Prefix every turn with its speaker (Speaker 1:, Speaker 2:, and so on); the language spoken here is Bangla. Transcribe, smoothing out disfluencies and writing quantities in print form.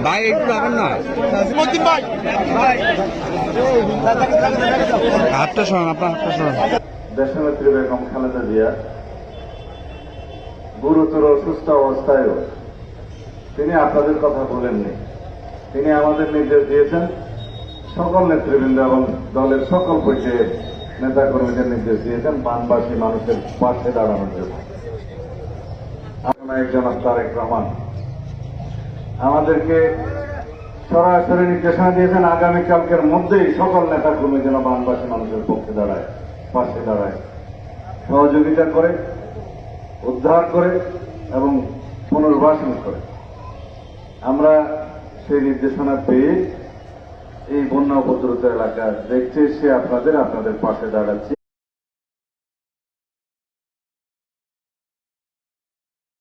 Speaker 1: ভাই একটু যাবেন না, হাতটা সরান, আপনার হাতটা সরান।
Speaker 2: দেশনেত্রী বেগম খালেদা জিয়া গুরুতর অসুস্থ অবস্থায়ও তিনি আপনাদের কথা বলেননি। তিনি আমাদের নির্দেশ দিয়েছেন, সকল নেতৃবৃন্দ এবং দলের সকল পর্যায়ের নেতা কর্মীদের নির্দেশ দিয়েছেন বানবাসী মানুষের পাশে দাঁড়ানোর জন্য। একজন তারেক রহমান আমাদেরকে সরাসরি নির্দেশনা দিয়েছেন আগামীকালকের মধ্যেই সকল নেতা কর্মী যেন বানবাসী মানুষের পক্ষে দাঁড়ায়, পাশে দাঁড়ায়, সহযোগিতা করে, উদ্ধার করে এবং পুনর্বাসন করে। আমরা সেই নির্দেশনা পেয়ে এই বন্যা উপদ্রুত এলাকা দেখতে এসে আপনাদের পাশে দাঁড়াচ্ছি।